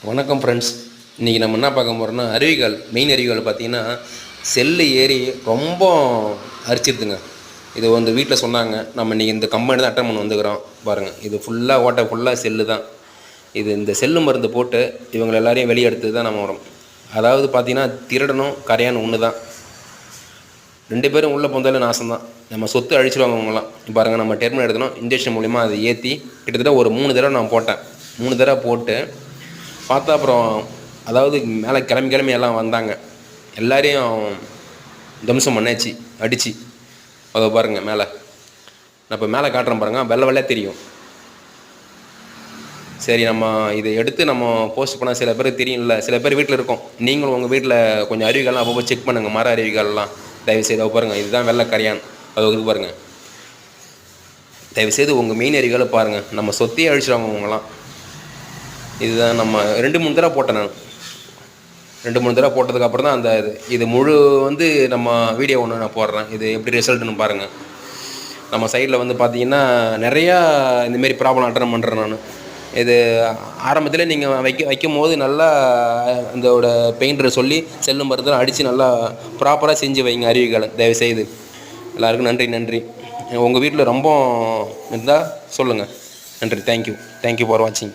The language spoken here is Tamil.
வணக்கம் ஃப்ரெண்ட்ஸ். இன்றைக்கி நம்ம என்ன பார்க்க போகிறோம்னா அருவிகள், மெயின் அருவிகள் பார்த்திங்கன்னா செல்லு ஏறி ரொம்ப அரிச்சிருதுங்க. இது வந்து வீட்டில் சொன்னாங்க. நம்ம இன்றைக்கி இந்த கம்பெனி தான் அட்டன் பண்ணி வந்துக்கிறோம். பாருங்கள், இது ஃபுல்லாக ஓட்டை ஃபுல்லாக செல்லு தான். இது இந்த செல்லு மருந்து போட்டு இவங்க எல்லாரையும் வெளியே எடுத்து தான் நம்ம வரோம். அதாவது பார்த்திங்கன்னா திருடனும் கரையானும் ஒன்று தான். 2 பேரும் உள்ளே போந்தாலும் நாசம் தான். நம்ம சொத்து அழிச்சிடுவாங்க அவங்களாம். பாருங்கள், நம்ம டெர்மினல் எடுத்தணும். இன்ஜெக்ஷன் மூலிமா அதை ஏற்றி கிட்டத்தட்ட ஒரு 3 தடவை நான் போட்டேன். 3 தடவை போட்டு பார்த்தா அப்புறம் அதாவது மேலே கிளம்பி எல்லாம் வந்தாங்க. எல்லாரையும் தம்சம் பண்ணாச்சு, அடித்து. அதை பாருங்கள் மேலே. நான் இப்போ மேலே காட்டுறேன் பாருங்கள், வெள்ளையாக தெரியும். சரி, நம்ம இதை எடுத்து நம்ம போஸ்ட் பண்ணால் சில பேருக்கு தெரியும்ல, சில பேர் வீட்டில் இருக்கும். நீங்களும் உங்கள் வீட்டில் கொஞ்சம் அருவிகள்லாம் அப்பப்போ செக் பண்ணுங்கள், மர அருவிகள்லாம் தயவுசெய்து. பாருங்கள், இதுதான் வெள்ளை கரையான். அது இது பாருங்கள். தயவுசெய்து உங்கள் மெயின் அருவிகளை பாருங்கள். நம்ம சொத்தையே அழிச்சிடுவாங்க அவங்களாம். இதுதான் நம்ம 2-3 தடவை போட்டேன். நான் 2-3 தடவை போட்டதுக்கப்புறம் தான் அந்த இது முழு வந்து நம்ம வீடியோ ஒன்று நான் போடுறேன். இது எப்படி ரிசல்ட்டுன்னு பாருங்கள். நம்ம சைடில் வந்து பார்த்திங்கன்னா நிறையா இந்தமாரி ப்ராப்ளம் அட்டன் பண்ணுறேன் நான். இது ஆரம்பத்தில் நீங்கள் வைக்கும் போது நல்லா அதோட பெயிண்டரை சொல்லி செல்லும் மருந்தெல்லாம் அடித்து நல்லா ப்ராப்பராக செஞ்சு வைங்க அருவிகளை தயவுசெய்து. எல்லாருக்கும் நன்றி. உங்கள் வீட்டில் ரொம்ப இருந்தால் சொல்லுங்கள். நன்றி. தேங்க்யூ ஃபார் வாட்சிங்.